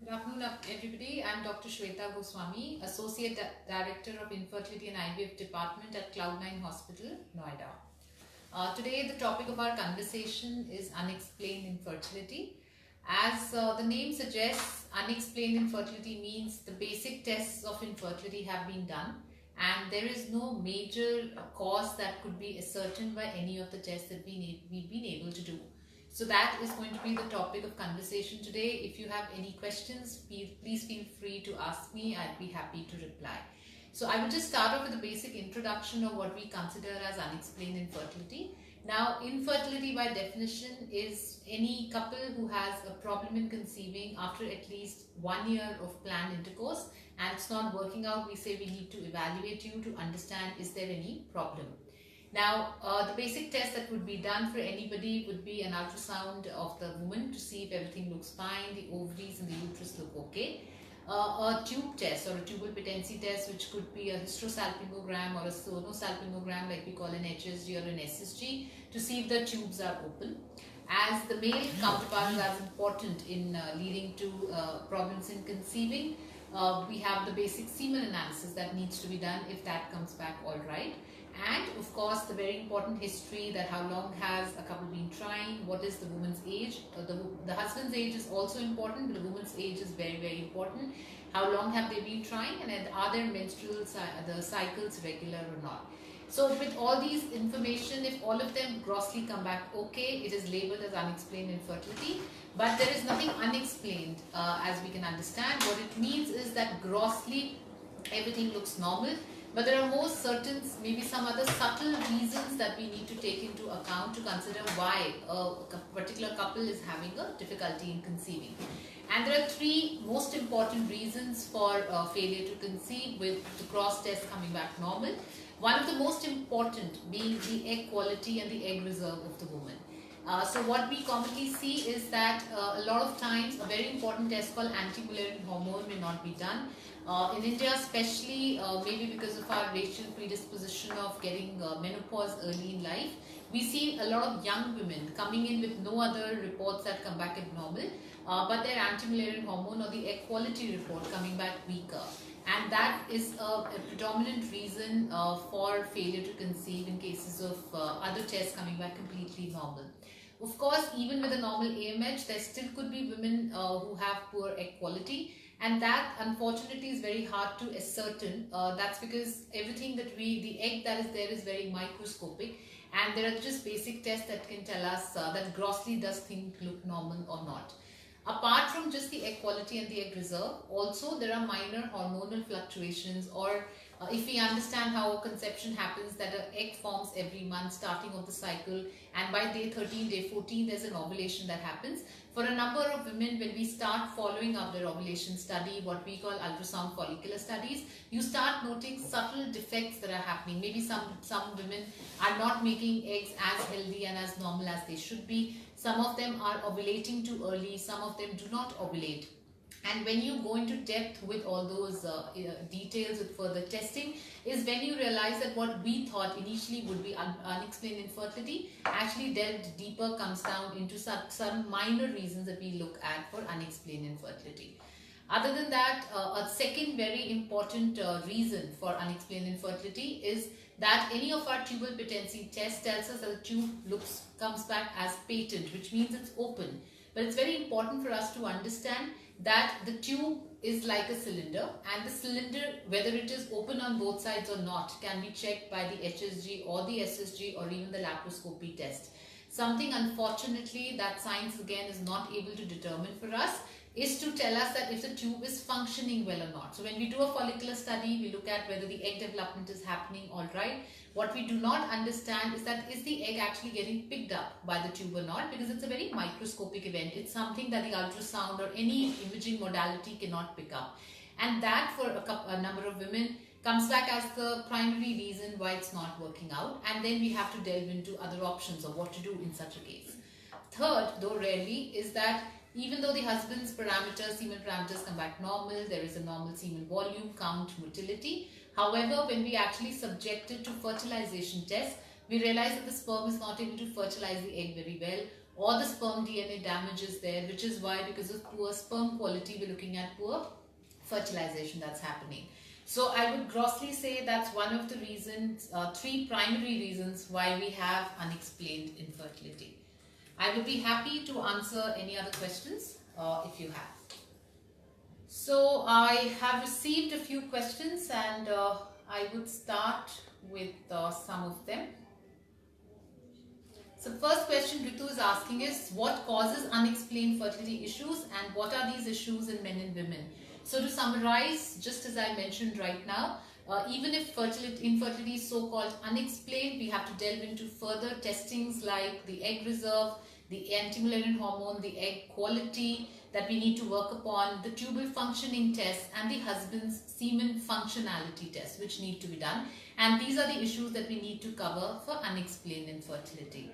Good afternoon, everybody. I'm Dr. Shweta Goswami, Associate Director of Infertility and IVF Department at Cloud9 Hospital, Noida. Today, the topic of our conversation is unexplained infertility. As the name suggests, unexplained infertility means the basic tests of infertility have been done and there is no major cause that could be ascertained by any of the tests that we've been able to do. So that is going to be the topic of conversation today. If you have any questions, please feel free to ask me. I'd be happy to reply. So I will just start off with a basic introduction of what we consider as unexplained infertility. Now, infertility by definition is any couple who has a problem in conceiving after at least 1 year of planned intercourse and it's not working out. We say we need to evaluate you to understand is there any problem. Now, the basic test that would be done for anybody would be an ultrasound of the woman to see if everything looks fine, the ovaries and the uterus look okay. A tube test or a tubal patency test, which could be a hysterosalpingogram or a sonosalpingogram like we call an HSG or an SSG, to see if the tubes are open. As the male counterpart is as important in leading to problems in conceiving, we have the basic semen analysis that needs to be done if that comes back all right. And of course the very important history, that how long has a couple been trying, what is the woman's age. The husband's age is also important, but the woman's age is very, very important. How long have they been trying, and are their menstrual cycles regular or not. So with all these information, if all of them grossly come back okay, it is labeled as unexplained infertility. But there is nothing unexplained as we can understand. What it means is that grossly everything looks normal, but there are more certain, maybe some other subtle reasons that we need to take into account to consider why a particular couple is having a difficulty in conceiving. And there are three most important reasons for failure to conceive with the cross test coming back normal. One of the most important being the egg quality and the egg reserve of the woman. So what we commonly see is that a lot of times a very important test called anti-mullerian hormone may not be done. In India especially, maybe because of our racial predisposition of getting menopause early in life, we see a lot of young women coming in with no other reports that come back abnormal, but their anti-mullerian hormone or the egg quality report coming back weaker. And that is a predominant reason for failure to conceive in cases of other tests coming back completely normal. Of course, even with a normal AMH, there still could be women who have poor egg quality, and that unfortunately is very hard to ascertain. That's because everything that the egg that is there is very microscopic, and there are just basic tests that can tell us that grossly does things look normal or not. Apart from just the egg quality and the egg reserve, also there are minor hormonal fluctuations, or if we understand how conception happens, that an egg forms every month starting of the cycle, and by day 13, day 14 there's an ovulation that happens. For a number of women, when we start following up their ovulation study, what we call ultrasound follicular studies, you start noting subtle defects that are happening. Maybe some women are not making eggs as healthy and as normal as they should be. Some of them are ovulating too early, some of them do not ovulate. And when you go into depth with all those details with further testing, is when you realize that what we thought initially would be unexplained infertility actually delved deeper, comes down into some minor reasons that we look at for unexplained infertility. Other than that, a second very important reason for unexplained infertility is that any of our tubal patency test tells us that the tube comes back as patent, which means it's open. But it's very important for us to understand that the tube is like a cylinder, and the cylinder, whether it is open on both sides or not, can be checked by the HSG or the SSG or even the laparoscopy test. Something unfortunately that science again is not able to determine for us is to tell us that if the tube is functioning well or not. So when we do a follicular study, we look at whether the egg development is happening all right. What we do not understand is that is the egg actually getting picked up by the tube or not, because it's a very microscopic event. It's something that the ultrasound or any imaging modality cannot pick up. And that for a number of women comes back as the primary reason why it's not working out. And then we have to delve into other options of what to do in such a case. Third, though rarely, is that even though the husband's parameters, semen parameters come back normal, there is a normal semen volume, count, motility. However, when we actually subject it to fertilization tests, we realize that the sperm is not able to fertilize the egg very well, or the sperm DNA damage is there, which is why, because of poor sperm quality, we're looking at poor fertilization that's happening. So I would grossly say that's one of the reasons, three primary reasons why we have unexplained infertility. I would be happy to answer any other questions if you have. So I have received a few questions, and I would start with some of them. So first question Ritu is asking is, what causes unexplained fertility issues and what are these issues in men and women? So to summarize, just as I mentioned right now, even if infertility is so-called unexplained, we have to delve into further testings like the egg reserve, the anti-Mullerian hormone, the egg quality that we need to work upon, the tubal functioning test, and the husband's semen functionality test, which need to be done. And these are the issues that we need to cover for unexplained infertility.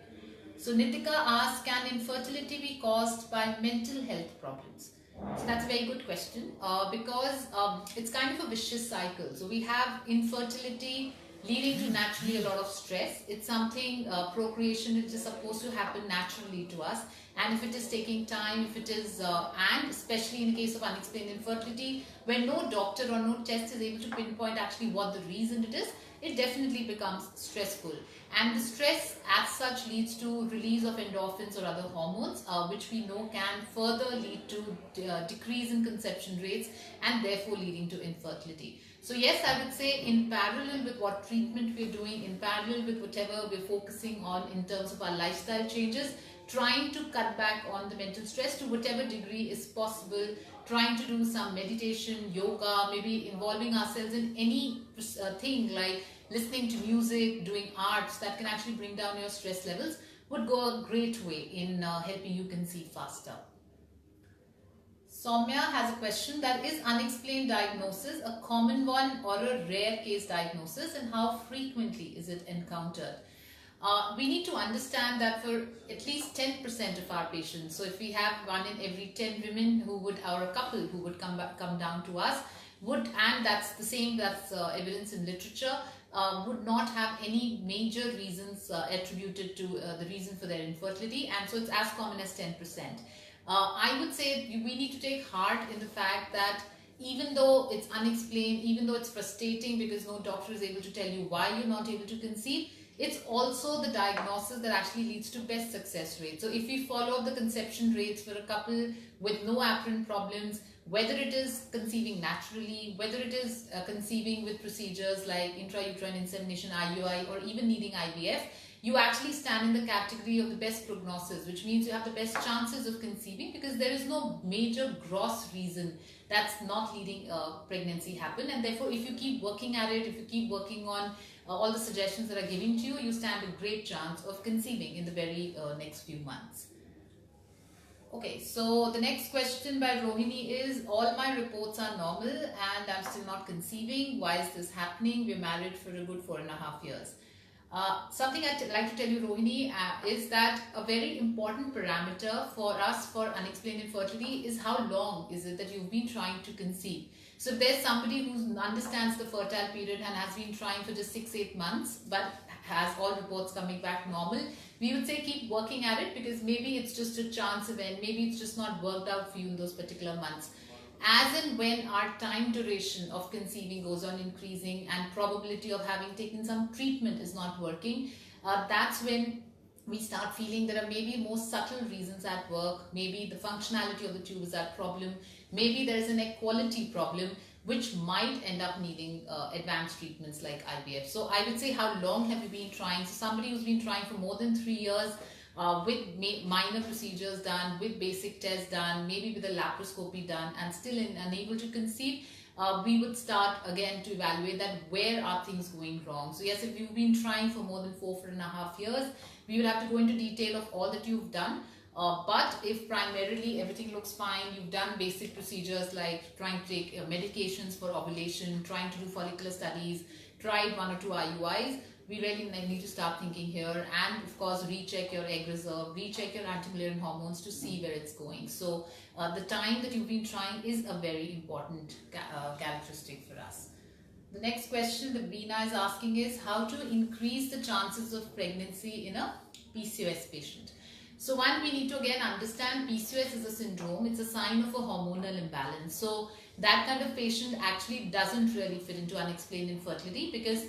So Nitika asks, can infertility be caused by mental health problems? So that's a very good question because it's kind of a vicious cycle. So we have infertility leading to naturally a lot of stress. It's something, procreation is just supposed to happen naturally to us. And if it is taking time, if it is, and especially in the case of unexplained infertility, when no doctor or no test is able to pinpoint actually what the reason it is, it definitely becomes stressful. And the stress as such leads to release of endorphins or other hormones, which we know can further lead to decrease in conception rates and therefore leading to infertility. So yes, I would say in parallel with what treatment we're doing, in parallel with whatever we're focusing on in terms of our lifestyle changes, trying to cut back on the mental stress to whatever degree is possible, trying to do some meditation, yoga, maybe involving ourselves in any thing like listening to music, doing arts that can actually bring down your stress levels would go a great way in helping you conceive faster. Soumya has a question, that is unexplained diagnosis a common one or a rare case diagnosis, and how frequently is it encountered? We need to understand that for at least 10% of our patients, so if we have 1 in every 10 women who would, or a couple who would come down to us, would, and that's the same, that's evidence in literature, would not have any major reasons attributed to the reason for their infertility, and so it's as common as 10%. I would say we need to take heart in the fact that even though it's unexplained, even though it's frustrating because no doctor is able to tell you why you're not able to conceive, it's also the diagnosis that actually leads to best success rate. So if we follow up the conception rates for a couple with no apparent problems, whether it is conceiving naturally, whether it is conceiving with procedures like intrauterine insemination, IUI, or even needing IVF, you actually stand in the category of the best prognosis, which means you have the best chances of conceiving because there is no major gross reason that's not leading pregnancy happen. And therefore, if you keep working at it, if you keep working on all the suggestions that are given to you, you stand a great chance of conceiving in the very next few months. Okay, so the next question by Rohini is, all my reports are normal and I'm still not conceiving. Why is this happening? We're married for a good 4.5 years. Something I'd like to tell you, Rohini, is that a very important parameter for us for unexplained infertility is how long is it that you've been trying to conceive. So if there's somebody who understands the fertile period and has been trying for just 6-8 months but has all reports coming back normal, we would say keep working at it because maybe it's just a chance event, maybe it's just not worked out for you in those particular months. As and when our time duration of conceiving goes on increasing and probability of having taken some treatment is not working, that's when we start feeling there are maybe more subtle reasons at work. Maybe the functionality of the tube is at problem. Maybe there is an egg quality problem which might end up needing advanced treatments like IVF. So I would say, how long have you been trying? So somebody who's been trying for more than 3 years, with minor procedures done, with basic tests done, maybe with a laparoscopy done, and still unable to conceive, we would start again to evaluate that where are things going wrong. So yes, if you've been trying for more than 4.5 years, we would have to go into detail of all that you've done. But if primarily everything looks fine, you've done basic procedures like trying to take medications for ovulation, trying to do follicular studies, tried 1 or 2 IUIs, we really need to start thinking here, and of course recheck your egg reserve, recheck your anti-Mullerian hormones to see where it's going. So the time that you've been trying is a very important characteristic for us. The next question that Veena is asking is how to increase the chances of pregnancy in a PCOS patient. So one, we need to again understand PCOS is a syndrome. It's a sign of a hormonal imbalance. So that kind of patient actually doesn't really fit into unexplained infertility, because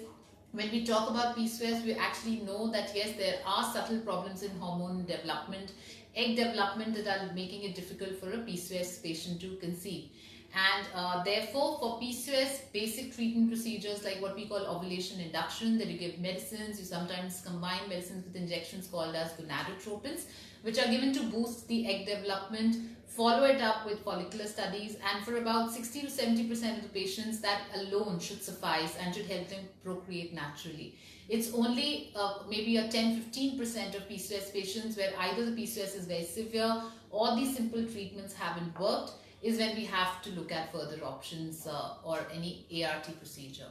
when we talk about PCOS, we actually know that yes, there are subtle problems in hormone development, egg development, that are making it difficult for a PCOS patient to conceive. And therefore, for PCOS, basic treatment procedures like what we call ovulation induction, that you give medicines, you sometimes combine medicines with injections called as gonadotropins, which are given to boost the egg development. Follow it up with follicular studies, and for about 60 to 70% of the patients, that alone should suffice and should help them procreate naturally. It's only maybe a 10-15% of PCOS patients where either the PCOS is very severe or these simple treatments haven't worked, is when we have to look at further options or any ART procedure.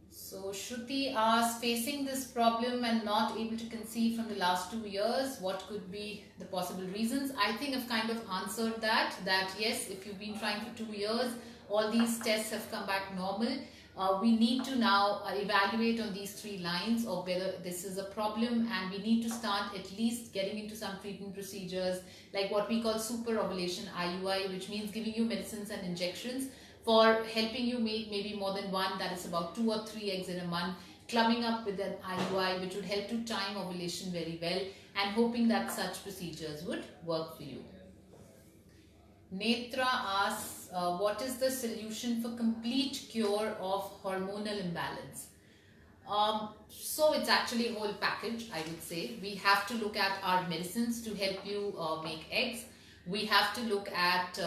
So Shruti asks, facing this problem and not able to conceive from the last 2 years, what could be the possible reasons? I think I've kind of answered that yes, if you've been trying for 2 years, all these tests have come back normal. We need to now evaluate on these 3 lines of whether this is a problem, and we need to start at least getting into some treatment procedures like what we call super ovulation IUI, which means giving you medicines and injections for helping you make maybe more than one, that is about 2 or 3 eggs in a month, clubbing up with an IUI, which would help to time ovulation very well, and hoping that such procedures would work for you. Netra asks, what is the solution for complete cure of hormonal imbalance? So it's actually a whole package, I would say. We have to look at our medicines to help you make eggs. We have to look at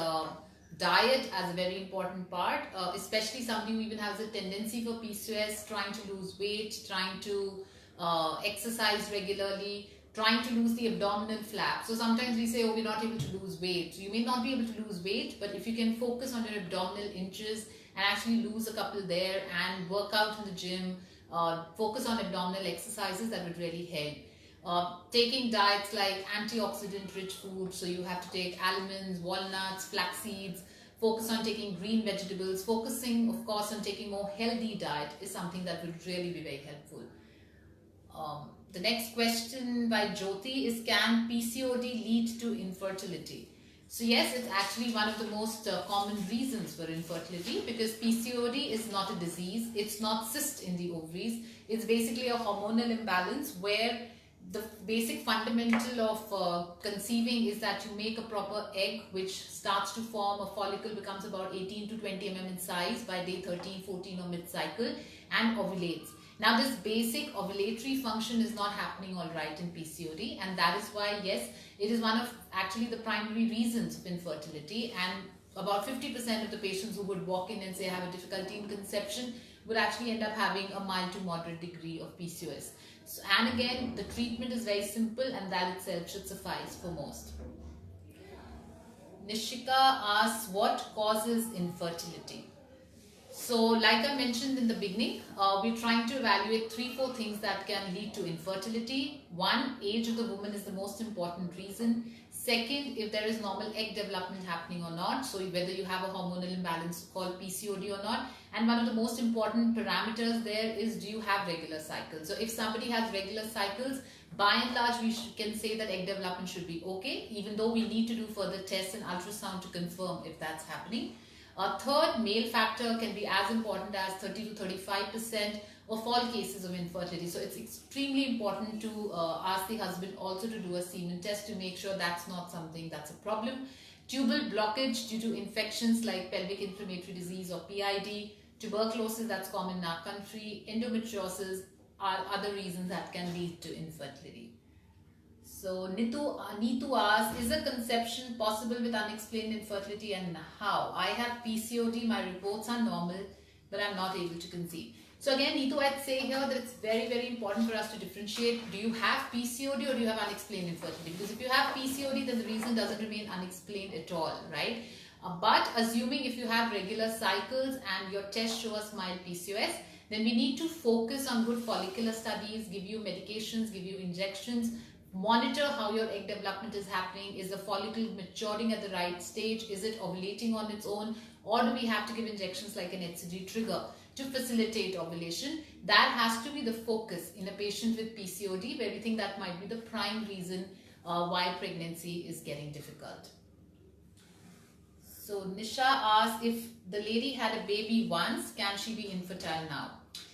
diet as a very important part, especially somebody who even has a tendency for PCOS, trying to lose weight, trying to exercise regularly, trying to lose the abdominal flap. So sometimes we say, oh, we're not able to lose weight. You may not be able to lose weight, but if you can focus on your abdominal inches and actually lose a couple there and work out in the gym, focus on abdominal exercises, that would really help. Taking diets like antioxidant rich foods, so you have to take almonds, walnuts, flax seeds, focus on taking green vegetables, focusing of course on taking more healthy diet is something that would really be very helpful. The next question by Jyoti is, can PCOD lead to infertility? So yes, it's actually one of the most common reasons for infertility, because PCOD is not a disease, it's not cyst in the ovaries, it's basically a hormonal imbalance where the basic fundamental of conceiving is that you make a proper egg which starts to form, a follicle becomes about 18 to 20 mm in size by day 13, 14 or mid-cycle, and ovulates. Now this basic ovulatory function is not happening all right in PCOD, and that is why yes, it is one of actually the primary reasons of infertility, and about 50% of the patients who would walk in and say have a difficulty in conception would actually end up having a mild to moderate degree of PCOS. So, and again, the treatment is very simple, and that itself should suffice for most. Nishika asks, what causes infertility? So like I mentioned in the beginning, we're trying to evaluate 3-4 things that can lead to infertility. 1, age of the woman is the most important reason. Second, if there is normal egg development happening or not, so whether you have a hormonal imbalance called PCOD or not. And one of the most important parameters there is, do you have regular cycles? So if somebody has regular cycles, by and large we can say that egg development should be okay, even though we need to do further tests and ultrasound to confirm if that's happening. A third, male factor can be as important as 30 to 35% of all cases of infertility. So it's extremely important to ask the husband also to do a semen test to make sure that's not something that's a problem. Tubal blockage due to infections like pelvic inflammatory disease or PID, tuberculosis, that's common in our country, endometriosis are other reasons that can lead to infertility. So Neetu asks, is a conception possible with unexplained infertility and how? I have PCOD, my reports are normal, but I'm not able to conceive. So again, Neetu, I'd say here that it's very, very important for us to differentiate. Do you have PCOD or do you have unexplained infertility? Because if you have PCOD, then the reason doesn't remain unexplained at all, right? But assuming if you have regular cycles and your tests show us mild PCOS, then we need to focus on good follicular studies, give you medications, give you injections, monitor how your egg development is happening. Is the follicle maturing at the right stage? Is it ovulating on its own? Or do we have to give injections like an HCG trigger to facilitate ovulation? That has to be the focus in a patient with PCOD, where we think that might be the prime reason why pregnancy is getting difficult. So Nisha asks, if the lady had a baby once, can she be infertile now?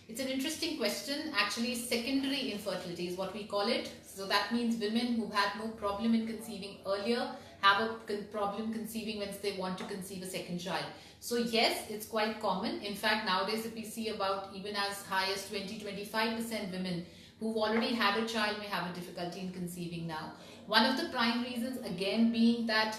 It's an interesting question. Actually, secondary infertility is what we call it. So that means women who had no problem in conceiving earlier have a problem conceiving when they want to conceive a second child. So yes, it's quite common. In fact, nowadays if we see about even as high as 20-25% women who've already had a child may have a difficulty in conceiving now. One of the prime reasons again being that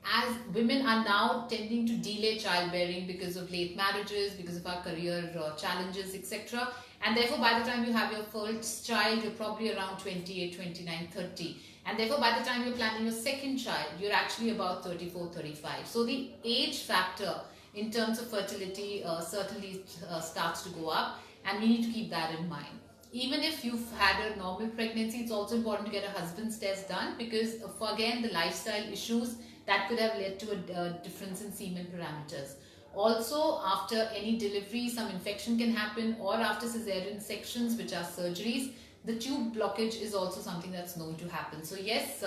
as women are now tending to delay childbearing because of late marriages, because of our career challenges, etc. And therefore, by the time you have your first child, you're probably around 28, 29, 30. And therefore, by the time you're planning your second child, you're actually about 34, 35. So the age factor in terms of fertility certainly starts to go up, and we need to keep that in mind. Even if you've had a normal pregnancy, it's also important to get a husband's test done, because for again the lifestyle issues that could have led to a difference in semen parameters. Also, after any delivery, some infection can happen, or after cesarean sections, which are surgeries, the tube blockage is also something that's known to happen. So yes,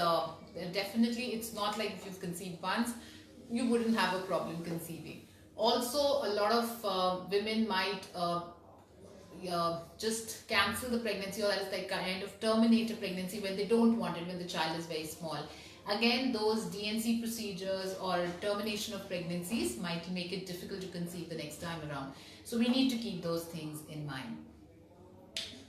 definitely it's not like if you've conceived once, you wouldn't have a problem conceiving. Also, a lot of women might just cancel the pregnancy, or else like kind of terminate a pregnancy when they don't want it, when the child is very small. Again, those DNC procedures or termination of pregnancies might make it difficult to conceive the next time around. So we need to keep those things in mind.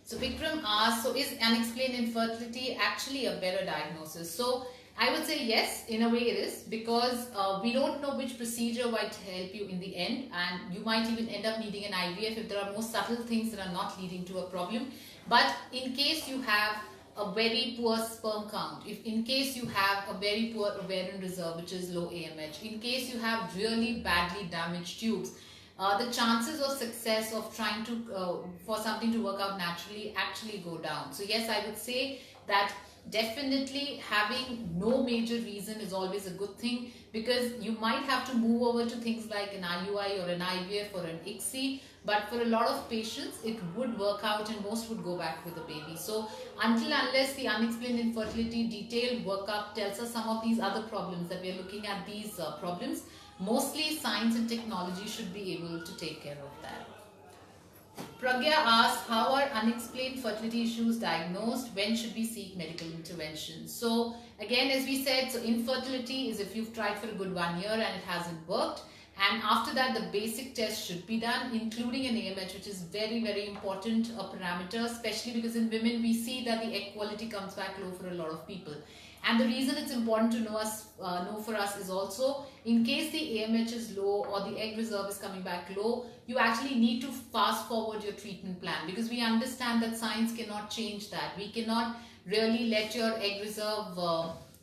So Vikram asks, so is unexplained infertility actually a better diagnosis? So I would say yes, in a way it is, because we don't know which procedure might help you in the end, and you might even end up needing an IVF if there are more subtle things that are not leading to a problem. But in case you have a very poor sperm count, if in case you have a very poor ovarian reserve, which is low AMH, in case you have really badly damaged tubes, the chances of success of trying to for something to work out naturally actually go down. So yes, I would say that definitely having no major reason is always a good thing, because you might have to move over to things like an IUI or an IVF or an ICSI, but for a lot of patients it would work out and most would go back with a baby. So unless the unexplained infertility detailed workup tells us some of these other problems that we are looking at, these problems, mostly science and technology should be able to take care of that. Pragya asks, how are unexplained fertility issues diagnosed? When should we seek medical intervention? So again, as we said, so infertility is if you've tried for a good 1 year and it hasn't worked. And after that, the basic test should be done, including an AMH, which is very, very important a parameter, especially because in women, we see that the egg quality comes back low for a lot of people. And the reason it's important to know for us is also, in case the AMH is low or the egg reserve is coming back low, you actually need to fast forward your treatment plan, because we understand that science cannot change that. We cannot really let your egg reserve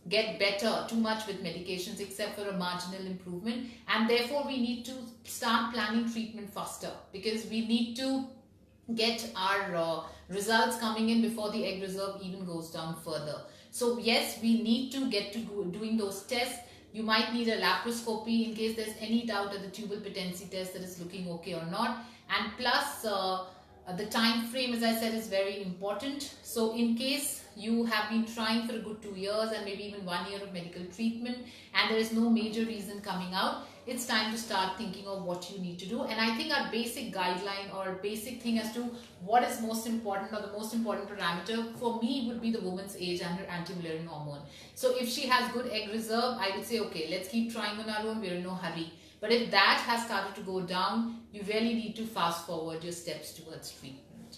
get better too much with medications except for a marginal improvement, and therefore we need to start planning treatment faster, because we need to get our results coming in before the egg reserve even goes down further. So yes, we need to get to doing those tests. You might need a laparoscopy in case there's any doubt that the tubal patency test that is looking okay or not, and plus the time frame, as I said, is very important. So in case you have been trying for a good 2 years and maybe even 1 year of medical treatment and there is no major reason coming out, it's time to start thinking of what you need to do. And I think our basic guideline or basic thing as to what is most important, or the most important parameter for me, would be the woman's age and her anti-Mullerian hormone. So if she has good egg reserve, I would say, okay, let's keep trying on our own, we're in no hurry. But if that has started to go down, you really need to fast forward your steps towards treatment.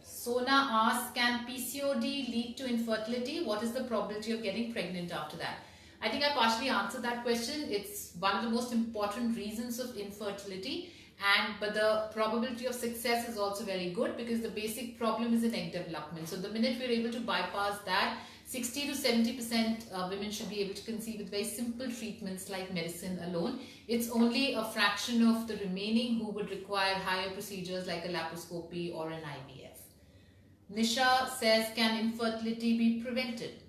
Sona asks, can PCOD lead to infertility? What is the probability of getting pregnant after that? I think I partially answered that question. It's one of the most important reasons of infertility, but the probability of success is also very good, because the basic problem is in egg development. So the minute we're able to bypass that, 60 to 70% women should be able to conceive with very simple treatments like medicine alone. It's only a fraction of the remaining who would require higher procedures like a laparoscopy or an IVF. Nisha says, can infertility be prevented?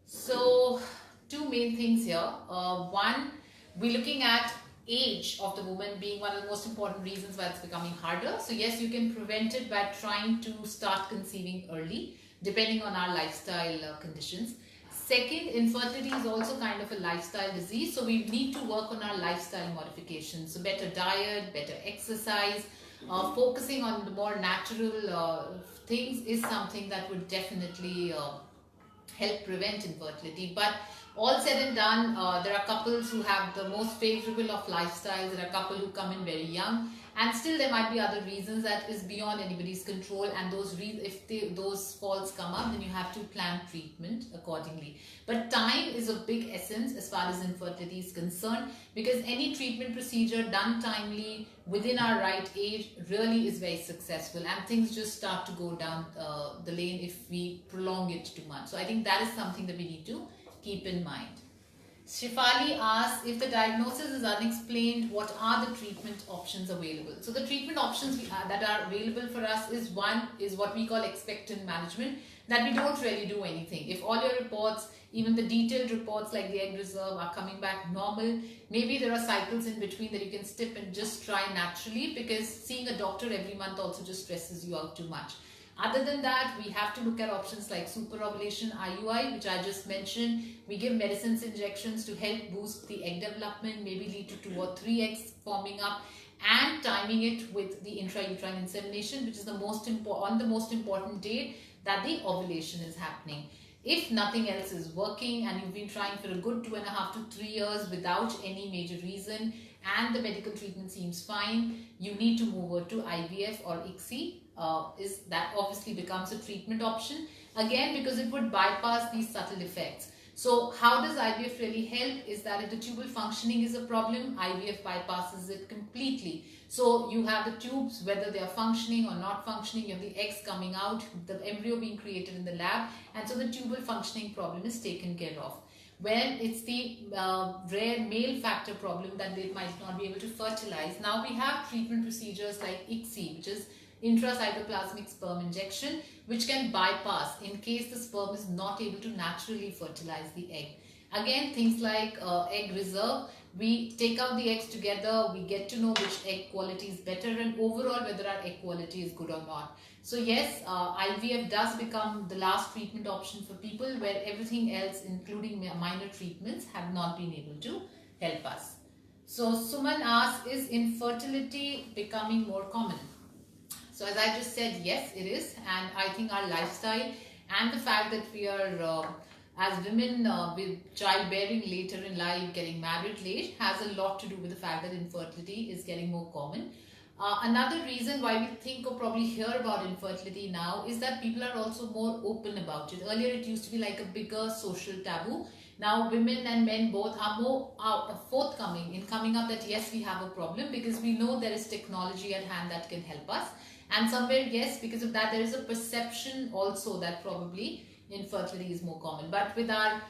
So two main things here. One, we're looking at age of the woman being one of the most important reasons why it's becoming harder. So yes, you can prevent it by trying to start conceiving early. depending on our lifestyle conditions. Second, infertility is also kind of a lifestyle disease, so we need to work on our lifestyle modifications. So better diet, better exercise, focusing on the more natural things is something that would definitely help prevent infertility. But all said and done, there are couples who have the most favorable of lifestyles. There are couples who come in very young, and still there might be other reasons that is beyond anybody's control. And those faults come up, then you have to plan treatment accordingly. But time is a big essence as far as infertility is concerned, because any treatment procedure done timely within our right age really is very successful, and things just start to go down the lane if we prolong it too much. So I think that is something that we need to keep in mind. Shifali asks, if the diagnosis is unexplained, what are the treatment options available? So the treatment options that are available for us is one is what we call expectant management, that we don't really do anything. If all your reports, even the detailed reports like the egg reserve, are coming back normal, maybe there are cycles in between that you can skip and just try naturally, because seeing a doctor every month also just stresses you out too much. Other than that, we have to look at options like superovulation, IUI, which I just mentioned. We give medicines, injections to help boost the egg development, maybe lead to 2 or 3 eggs forming up, and timing it with the intrauterine insemination, which is the most important date that the ovulation is happening. If nothing else is working and you've been trying for a good 2.5 to 3 years without any major reason, and the medical treatment seems fine, you need to move over to IVF or ICSI. That obviously becomes a treatment option, again because it would bypass these subtle effects. So how does IVF really help is that if the tubal functioning is a problem, IVF bypasses it completely. So you have the tubes, whether they are functioning or not functioning, you have the eggs coming out, the embryo being created in the lab, and so the tubal functioning problem is taken care of. When it's the rare male factor problem that they might not be able to fertilize, now we have treatment procedures like ICSI, which is intracytoplasmic sperm injection, which can bypass in case the sperm is not able to naturally fertilize the egg. Again, things like egg reserve, we take out the eggs together, we get to know which egg quality is better, and overall whether our egg quality is good or not. So yes, IVF does become the last treatment option for people where everything else, including minor treatments, have not been able to help us. So Suman asks, is infertility becoming more common? So as I just said, yes, it is. And I think our lifestyle and the fact that we are, as women with childbearing later in life, getting married late, has a lot to do with the fact that infertility is getting more common. Another reason why we think or probably hear about infertility now is that people are also more open about it. Earlier it used to be like a bigger social taboo. Now women and men both are more forthcoming in coming up that yes, we have a problem, because we know there is technology at hand that can help us. And somewhere, yes, because of that, there is a perception also that probably infertility is more common. But with our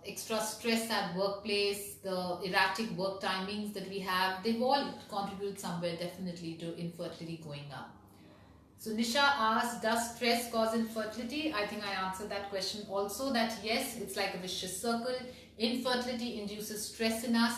extra stress at workplace, the erratic work timings that we have, they've all contributed somewhere definitely to infertility going up. So Nisha asked, does stress cause infertility? I think I answered that question also, that yes, it's like a vicious circle. Infertility induces stress in us.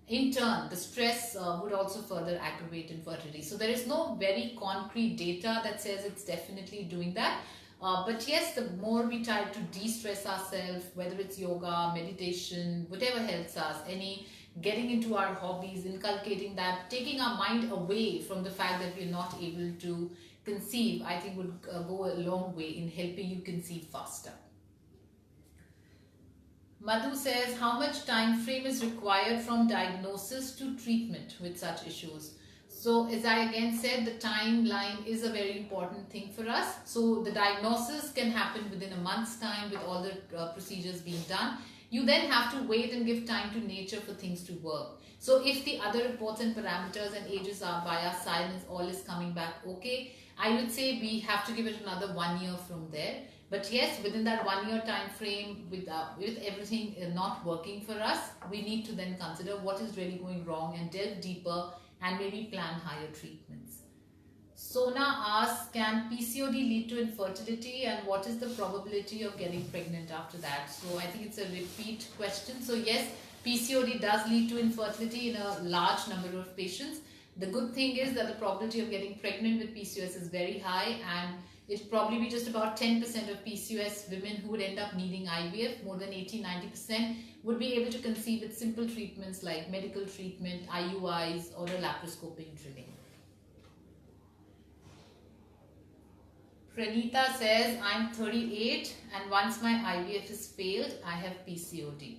In turn, the stress would also further aggravate infertility. So there is no very concrete data that says it's definitely doing that. But yes, the more we try to de-stress ourselves, whether it's yoga, meditation, whatever helps us, getting into our hobbies, inculcating that, taking our mind away from the fact that we're not able to conceive, I think would go a long way in helping you conceive faster. Madhu says, how much time frame is required from diagnosis to treatment with such issues? So as I again said, the timeline is a very important thing for us. So the diagnosis can happen within a month's time with all the procedures being done. You then have to wait and give time to nature for things to work. So if the other reports and parameters and ages are by our side and all is coming back okay, I would say we have to give it another 1 year from there. But yes, within that 1 year time frame, with everything not working for us, we need to then consider what is really going wrong and delve deeper and maybe plan higher treatments. Sona asks, can PCOD lead to infertility, and what is the probability of getting pregnant after that? So I think it's a repeat question. So yes, PCOD does lead to infertility in a large number of patients. The good thing is that the probability of getting pregnant with PCOS is very high, and it'll probably be just about 10% of PCOS women who would end up needing IVF. More than 80-90% would be able to conceive with simple treatments like medical treatment, IUIs, or a laparoscopic drilling. Pranita says, I'm 38 and once my IVF is failed, I have PCOD.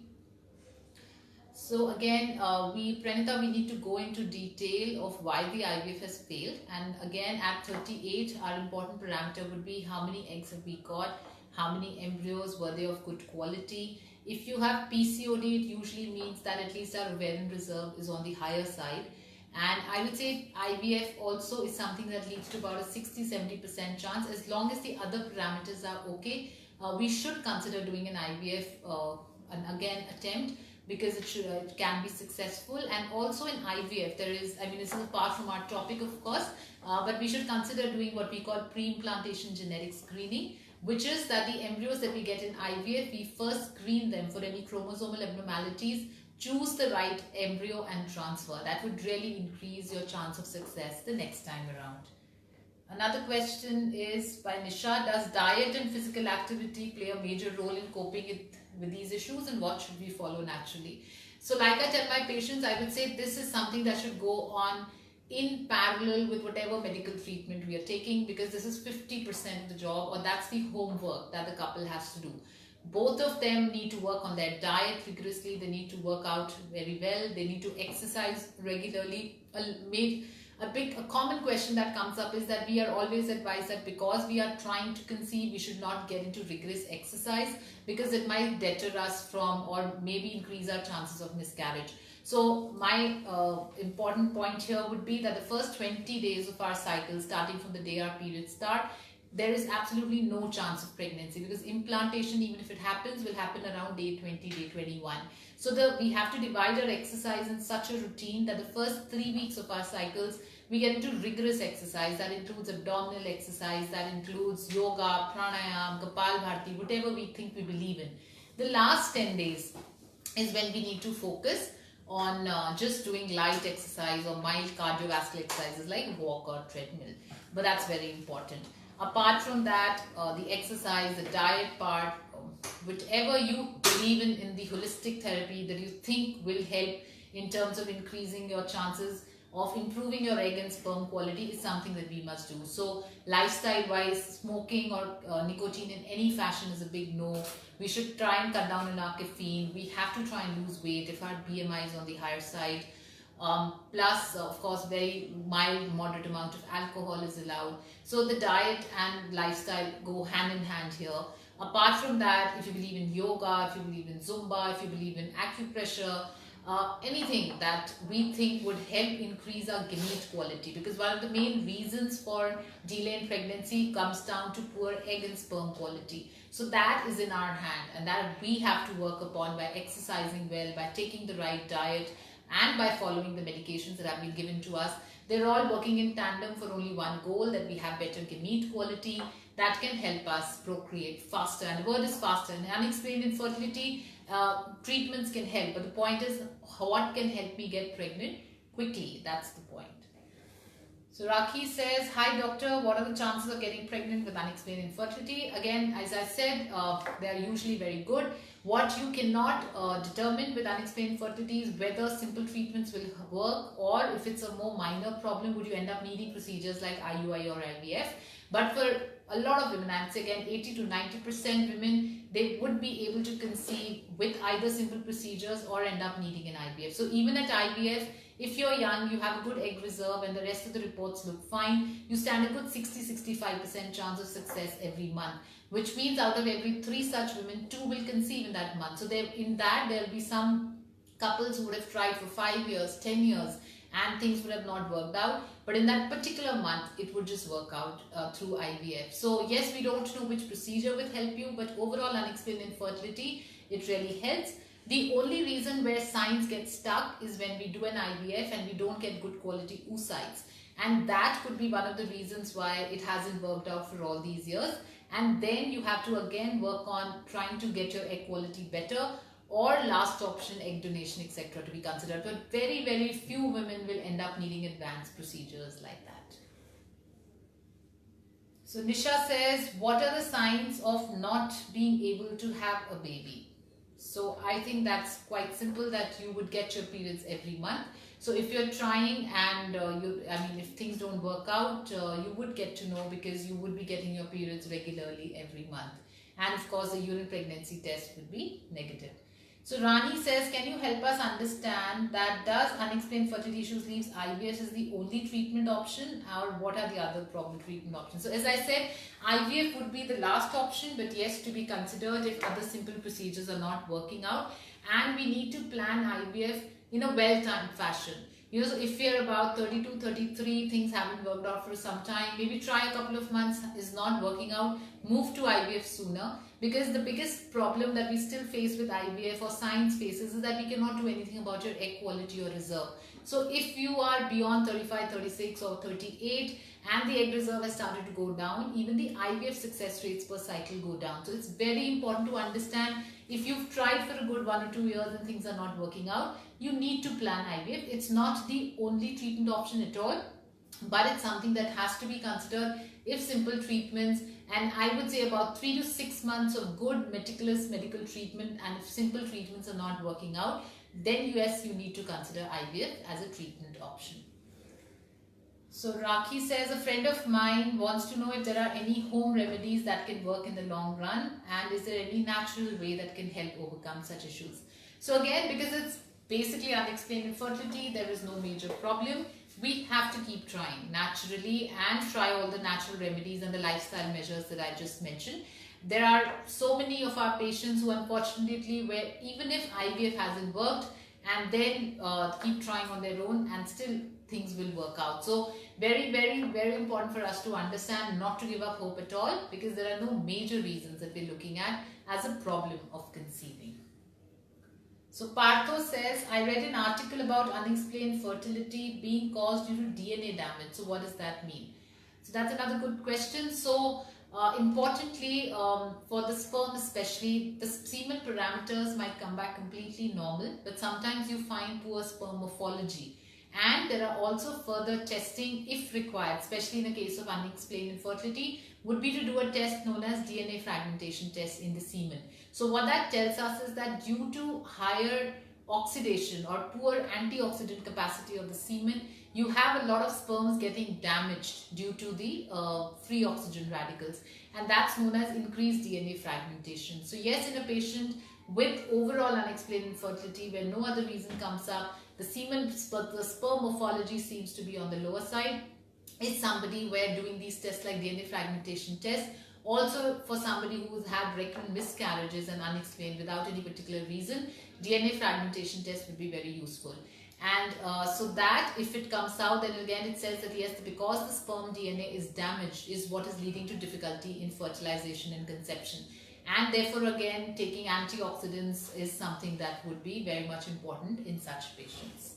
So again, Pranita, we need to go into detail of why the IVF has failed. And again, at 38, our important parameter would be how many eggs have we got, how many embryos, were they of good quality. If you have PCOD, it usually means that at least our ovarian reserve is on the higher side. And I would say IVF also is something that leads to about a 60-70% chance. As long as the other parameters are okay, we should consider doing an IVF attempt, because it can be successful. And also in IVF, there is, this is apart from our topic of course, but we should consider doing what we call pre-implantation genetic screening, which is that the embryos that we get in IVF, we first screen them for any chromosomal abnormalities, choose the right embryo and transfer. That would really increase your chance of success the next time around. Another question is by Nisha, does diet and physical activity play a major role in coping with these issues, and what should we follow naturally? So like I tell my patients, I would say this is something that should go on in parallel with whatever medical treatment we are taking, because this is 50% of the job, or that's the homework that the couple has to do. Both of them need to work on their diet rigorously, they need to work out very well, they need to exercise regularly. A common question that comes up is that we are always advised that because we are trying to conceive, we should not get into rigorous exercise, because it might deter us from, or maybe increase our chances of miscarriage. So my important point here would be that the first 20 days of our cycle, starting from the day our periods start, there is absolutely no chance of pregnancy, because implantation, even if it happens, will happen around day 20, day 21. So we have to divide our exercise in such a routine that the first 3 weeks of our cycles, we get into rigorous exercise. That includes abdominal exercise, that includes yoga, pranayam, Kapalbharti, whatever we think we believe in. The last 10 days is when we need to focus on just doing light exercise or mild cardiovascular exercises like walk or treadmill. But that's very important. Apart from that, the exercise, the diet part, whichever you believe in the holistic therapy that you think will help in terms of increasing your chances of improving your egg and sperm quality, is something that we must do. So lifestyle wise, smoking or nicotine in any fashion is a big no. We should try and cut down on our caffeine. We have to try and lose weight if our BMI is on the higher side. Plus, of course, very mild, moderate amount of alcohol is allowed. So the diet and lifestyle go hand in hand here. Apart from that, if you believe in yoga, if you believe in Zumba, if you believe in acupressure, anything that we think would help increase our gamete quality, because one of the main reasons for delay in pregnancy comes down to poor egg and sperm quality. So that is in our hand, and that we have to work upon by exercising well, by taking the right diet, and by following the medications that have been given to us. They're all working in tandem for only one goal, that we have better gamete quality that can help us procreate faster. And the word is faster. In unexplained infertility, treatments can help, but the point is, what can help me get pregnant quickly? That's the point. So Rakhi says, hi doctor, what are the chances of getting pregnant with unexplained infertility? Again, as I said, they are usually very good. What you cannot determine with unexplained infertility is whether simple treatments will work, or if it's a more minor problem, would you end up needing procedures like IUI or IVF. But for a lot of women, I would say again 80 to 90% women, they would be able to conceive with either simple procedures or end up needing an IVF. So even at IVF, if you're young, you have a good egg reserve and the rest of the reports look fine, you stand a good 60-65% chance of success every month, which means out of every 3 such women, 2 will conceive in that month. So there will be some couples who would have tried for 5 years, 10 years, and things would have not worked out. But in that particular month, it would just work out through IVF. So yes, we don't know which procedure will help you, but overall unexplained infertility, it really helps. The only reason where science gets stuck is when we do an IVF and we don't get good quality oocytes. And that could be one of the reasons why it hasn't worked out for all these years. And then you have to again work on trying to get your egg quality better, or last option, egg donation, etc. to be considered. But very, very few women will end up needing advanced procedures like that. So Nisha says, what are the signs of not being able to have a baby? So I think that's quite simple, that you would get your periods every month. So if you're trying and if things don't work out, you would get to know, because you would be getting your periods regularly every month. And of course, the urine pregnancy test would be negative. So Rani says, can you help us understand that does unexplained fertility issues leaves IVF as the only treatment option, or what are the other probable treatment options? So as I said, IVF would be the last option, but yes, to be considered if other simple procedures are not working out. And we need to plan IVF in a well-timed fashion. You know, so if you're about 32, 33, things haven't worked out for some time, maybe try a couple of months, is not working out, move to IVF sooner. Because the biggest problem that we still face with IVF, or science faces, is that we cannot do anything about your egg quality or reserve. So if you are beyond 35, 36 or 38 and the egg reserve has started to go down, even the IVF success rates per cycle go down. So it's very important to understand, if you've tried for a good 1 or 2 years and things are not working out, you need to plan IVF. It's not the only treatment option at all, but it's something that has to be considered if simple treatments, and I would say about 3 to 6 months of good meticulous medical treatment, and if simple treatments are not working out, then yes, you need to consider IVF as a treatment option. So Rakhi says, a friend of mine wants to know if there are any home remedies that can work in the long run, and is there any natural way that can help overcome such issues. So again, because it's basically unexplained infertility, there is no major problem. We have to keep trying naturally and try all the natural remedies and the lifestyle measures that I just mentioned. There are so many of our patients who, unfortunately, where even if IVF hasn't worked, and then keep trying on their own, and still things will work out. So very, very, very important for us to understand, not to give up hope at all, because there are no major reasons that we're looking at as a problem of conceiving. So Partho says, I read an article about unexplained fertility being caused due to DNA damage. So what does that mean? So that's another good question. So importantly, for the sperm especially, the semen parameters might come back completely normal, but sometimes you find poor sperm morphology. And there are also further testing if required, especially in a case of unexplained infertility, would be to do a test known as DNA fragmentation test in the semen. So what that tells us is that due to higher oxidation or poor antioxidant capacity of the semen, you have a lot of sperms getting damaged due to the free oxygen radicals, and that's known as increased DNA fragmentation. So yes, in a patient with overall unexplained infertility where no other reason comes up, the sperm morphology seems to be on the lower side, is somebody where doing these tests like DNA fragmentation tests. Also, for somebody who has had recurrent miscarriages and unexplained without any particular reason, DNA fragmentation test would be very useful. And so that if it comes out, then again it says that yes, because the sperm DNA is damaged is what is leading to difficulty in fertilization and conception. And therefore again, taking antioxidants is something that would be very much important in such patients.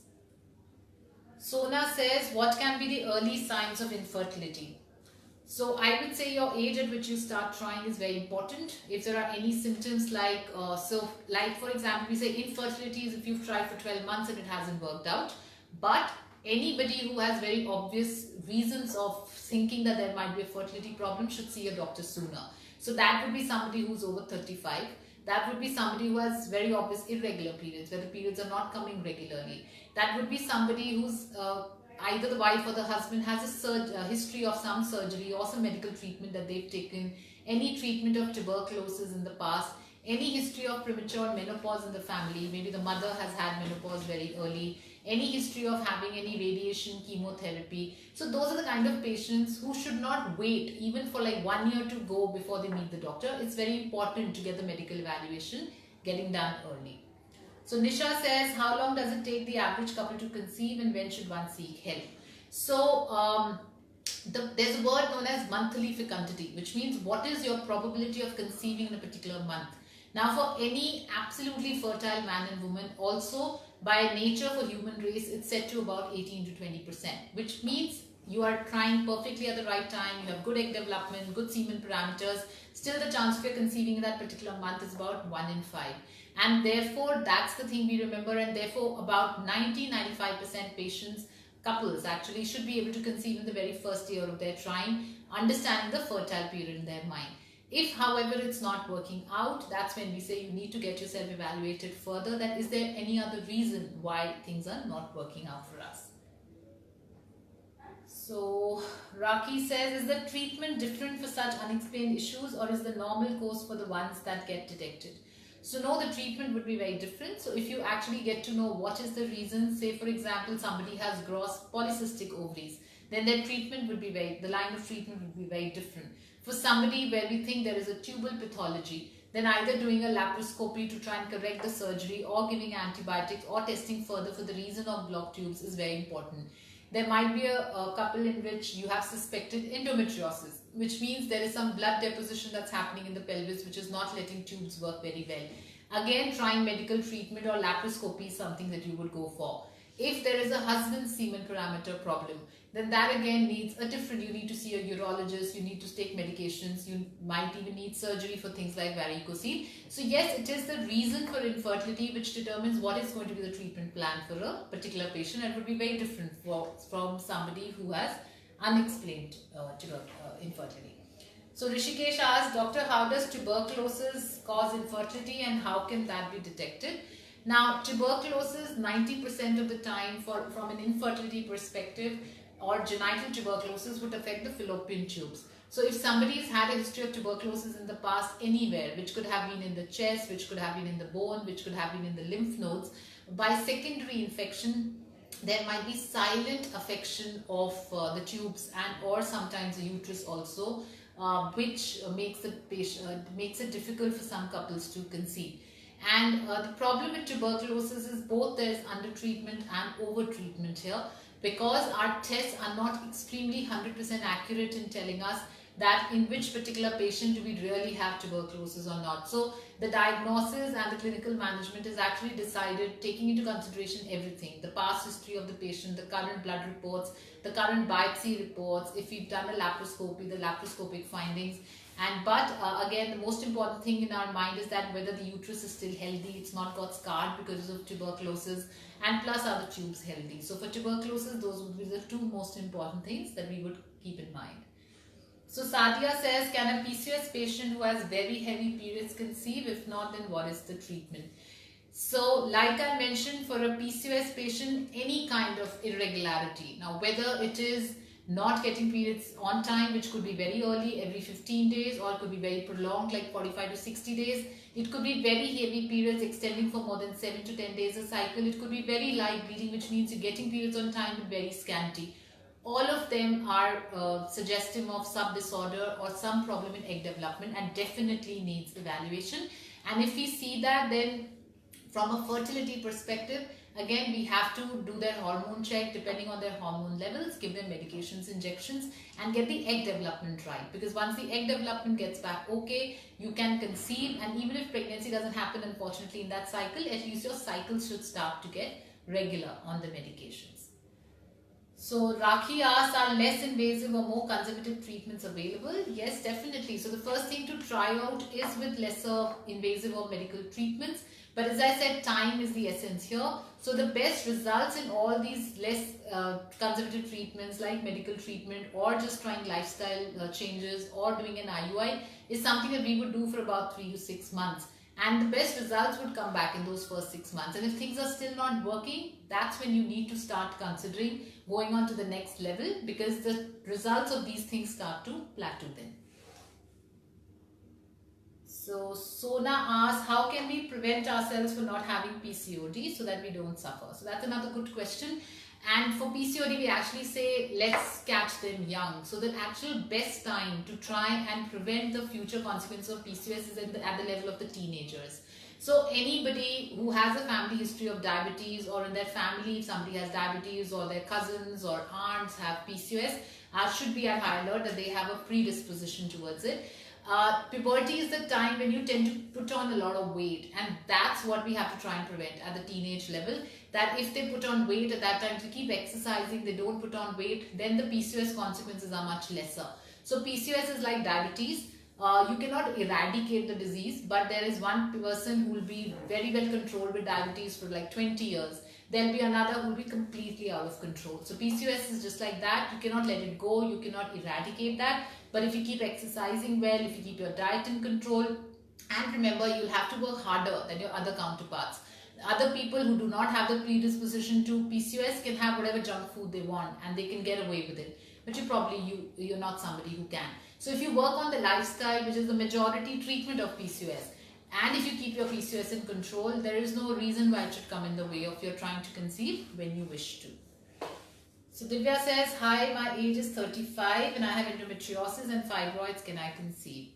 Sona says, what can be the early signs of infertility? So I would say your age at which you start trying is very important. If there are any symptoms like, like for example, we say infertility is if you've tried for 12 months and it hasn't worked out. But anybody who has very obvious reasons of thinking that there might be a fertility problem should see a doctor sooner. So that would be somebody who's over 35. That would be somebody who has very obvious irregular periods, where the periods are not coming regularly. That would be somebody who's either the wife or the husband has a history of some surgery or some medical treatment that they've taken, any treatment of tuberculosis in the past, any history of premature menopause in the family, maybe the mother has had menopause very early, any history of having any radiation, chemotherapy. So those are the kind of patients who should not wait even for like 1 year to go before they meet the doctor. It's very important to get the medical evaluation getting done early. So Nisha says, how long does it take the average couple to conceive and when should one seek help? So there's a word known as monthly fecundity, which means what is your probability of conceiving in a particular month. Now for any absolutely fertile man and woman, also by nature for human race, it's set to about 18 to 20%, which means you are trying perfectly at the right time, you have good egg development, good semen parameters, still the chance of your conceiving in that particular month is about 1 in 5. And therefore, that's the thing we remember, and therefore about 90-95% patients couples actually should be able to conceive in the very first year of their trying, understanding the fertile period in their mind. If, however, it's not working out, that's when we say you need to get yourself evaluated further, that is there any other reason why things are not working out for us. So Raki says, is the treatment different for such unexplained issues, or is the normal course for the ones that get detected? So no, the treatment would be very different. So if you actually get to know what is the reason, say for example somebody has gross polycystic ovaries, then their treatment would be the line of treatment would be very different. For somebody where we think there is a tubal pathology, then either doing a laparoscopy to try and correct the surgery, or giving antibiotics, or testing further for the reason of blocked tubes is very important. There might be a couple in which you have suspected endometriosis, which means there is some blood deposition that's happening in the pelvis which is not letting tubes work very well. Again, trying medical treatment or laparoscopy is something that you would go for. If there is a husband's semen parameter problem, then that again needs a different, you need to see a urologist, you need to take medications, you might even need surgery for things like varicocele. So yes, it is the reason for infertility which determines what is going to be the treatment plan for a particular patient, and it would be very different from somebody who has unexplained infertility. So Rishikesh asked, Doctor, how does tuberculosis cause infertility and how can that be detected? Now, tuberculosis 90% of the time from an infertility perspective, or genital tuberculosis, would affect the fallopian tubes. So if somebody has had a history of tuberculosis in the past anywhere, which could have been in the chest, which could have been in the bone, which could have been in the lymph nodes, by secondary infection, there might be silent affection of the tubes and or sometimes the uterus also, which makes it difficult for some couples to conceive. And the problem with tuberculosis is both there is under-treatment and over-treatment here, because our tests are not extremely 100% accurate in telling us that in which particular patient do we really have tuberculosis or not. So the diagnosis and the clinical management is actually decided taking into consideration everything: the past history of the patient, the current blood reports, the current biopsy reports, if we've done a laparoscopy, the laparoscopic findings. But again, the most important thing in our mind is that whether the uterus is still healthy, it's not got scarred because of tuberculosis, and plus are the tubes healthy. So for tuberculosis, those would be the two most important things that we would keep in mind. So Sadia says, can a PCOS patient who has very heavy periods conceive? If not, then what is the treatment? So like I mentioned, for a PCOS patient, any kind of irregularity, now whether it is not getting periods on time, which could be very early, every 15 days, or it could be very prolonged, like 45 to 60 days. It could be very heavy periods extending for more than 7 to 10 days a cycle. It could be very light bleeding, which means you're getting periods on time but very scanty. All of them are suggestive of some disorder or some problem in egg development and definitely needs evaluation. And if we see that, then from a fertility perspective, again, we have to do their hormone check depending on their hormone levels, give them medications, injections, and get the egg development right. Because once the egg development gets back okay, you can conceive, and even if pregnancy doesn't happen, unfortunately, in that cycle, at least your cycles should start to get regular on the medications. So Rakhi asks, are less invasive or more conservative treatments available? Yes, definitely. So the first thing to try out is with lesser invasive or medical treatments. But as I said, time is the essence here. So the best results in all these less conservative treatments like medical treatment or just trying lifestyle changes or doing an IUI is something that we would do for about 3 to 6 months. And the best results would come back in those first 6 months. And if things are still not working, that's when you need to start considering going on to the next level, because the results of these things start to plateau then. So Sona asks, how can we prevent ourselves from not having PCOD so that we don't suffer? So that's another good question. And for PCOD, we actually say, let's catch them young. So the actual best time to try and prevent the future consequence of PCOS is at the level of the teenagers. So anybody who has a family history of diabetes, or in their family, if somebody has diabetes or their cousins or aunts have PCOS, should be at high alert that they have a predisposition towards it. Puberty is the time when you tend to put on a lot of weight, and that's what we have to try and prevent at the teenage level. That if they put on weight at that time, to keep exercising, they don't put on weight, then the PCOS consequences are much lesser. So PCOS is like diabetes. You cannot eradicate the disease, but there is one person who will be very well controlled with diabetes for like 20 years. there'll be another who will be completely out of control. So PCOS is just like that. You cannot let it go, you cannot eradicate that, but if you keep exercising well, if you keep your diet in control, and remember, you'll have to work harder than your other counterparts. Other people who do not have the predisposition to PCOS can have whatever junk food they want and they can get away with it, but you're not somebody who can. So if you work on the lifestyle, which is the majority treatment of PCOS, and if you keep your PCOS in control, there is no reason why it should come in the way of your trying to conceive when you wish to. So Divya says, hi, my age is 35 and I have endometriosis and fibroids. Can I conceive?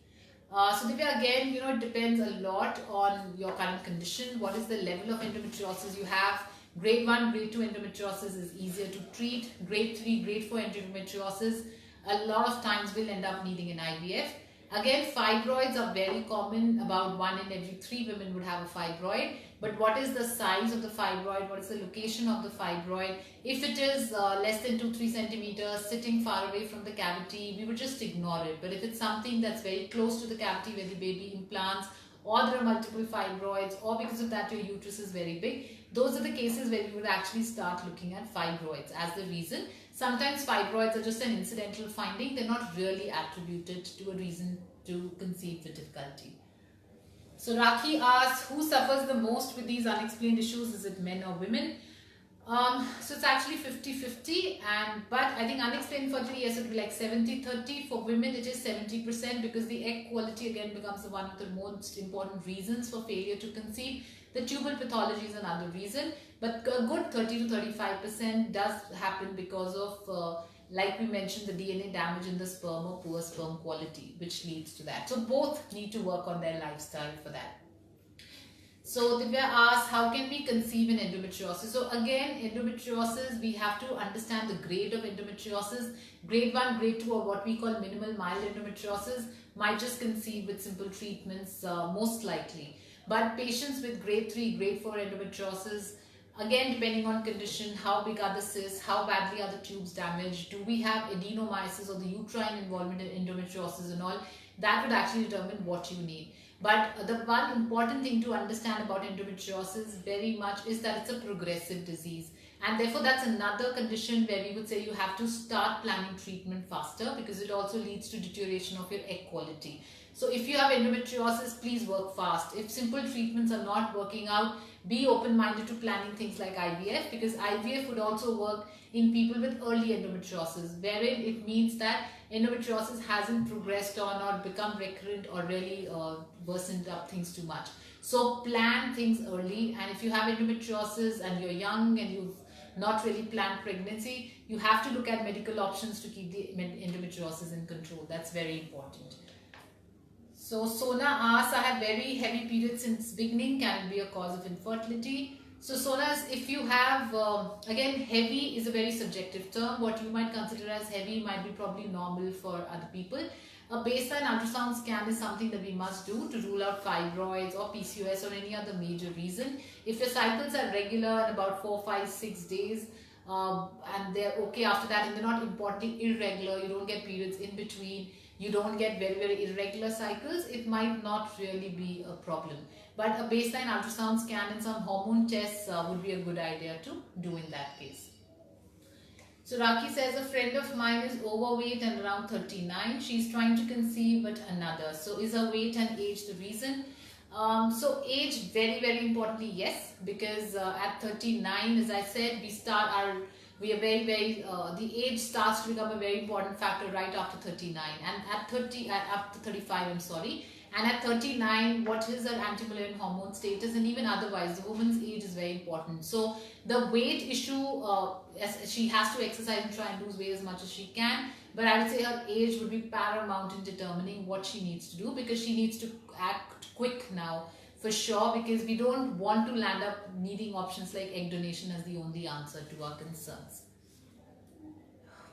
So Divya, again, it depends a lot on your current condition. What is the level of endometriosis you have? Grade 1, grade 2 endometriosis is easier to treat. Grade 3, grade 4 endometriosis, a lot of times will end up needing an IVF. Again, fibroids are very common. About 1 in every 3 women would have a fibroid. But what is the size of the fibroid? What is the location of the fibroid? If it is less than 2-3 centimeters, sitting far away from the cavity, we would just ignore it. But if it's something that's very close to the cavity where the baby implants, or there are multiple fibroids, or because of that your uterus is very big, those are the cases where we would actually start looking at fibroids as the reason. Sometimes fibroids are just an incidental finding. They're not really attributed to a reason to conceive with difficulty. So Rakhi asks, who suffers the most with these unexplained issues? Is it men or women? So it's actually 50-50, but I think unexplained infertility, yes, it would be like 70-30. For women, it is 70% because the egg quality again becomes one of the most important reasons for failure to conceive. The tubal pathology is another reason, but a good 30-35% does happen because of, like we mentioned, the DNA damage in the sperm or poor sperm quality, which leads to that. So both need to work on their lifestyle for that. So Divya asks, how can we conceive in endometriosis? So again, endometriosis, we have to understand the grade of endometriosis. Grade 1, grade 2, or what we call minimal mild endometriosis might just conceive with simple treatments, most likely. But patients with grade 3, grade 4 endometriosis, again, depending on condition, how big are the cysts, how badly are the tubes damaged, do we have adenomyosis or the uterine involvement in endometriosis and all, that would actually determine what you need. But the one important thing to understand about endometriosis very much is that it's a progressive disease. And therefore, that's another condition where we would say you have to start planning treatment faster because it also leads to deterioration of your egg quality. So if you have endometriosis, please work fast. If simple treatments are not working out, be open-minded to planning things like IVF, because IVF would also work in people with early endometriosis, wherein it means that endometriosis hasn't progressed on or become recurrent or really worsened up things too much. So plan things early, and if you have endometriosis and you're young and you've not really planned pregnancy, you have to look at medical options to keep the endometriosis in control. That's very important. So Sona asks, I have very heavy periods since beginning. Can it be a cause of infertility? So Sona, if you have, again, heavy is a very subjective term. What you might consider as heavy might be probably normal for other people. A baseline ultrasound scan is something that we must do to rule out fibroids or PCOS or any other major reason. If your cycles are regular in about 4, 5, 6 days, and they're okay after that, and they're not importantly irregular, you don't get periods in between, you don't get very, very irregular cycles, it might not really be a problem. But a baseline ultrasound scan and some hormone tests would be a good idea to do in that case. So Rakhi says, a friend of mine is overweight and around 39. She's trying to conceive but another. So is her weight and age the reason? So age, very, very importantly, yes. Because at 39, as I said, the age starts to become a very important factor right after 39. And up to 35, I'm sorry. And at 39, what is her anti-Mullerian hormone status, and even otherwise, the woman's age is very important. So the weight issue, she has to exercise and try and lose weight as much as she can. But I would say her age would be paramount in determining what she needs to do, because she needs to act quick now for sure, because we don't want to land up needing options like egg donation as the only answer to our concerns.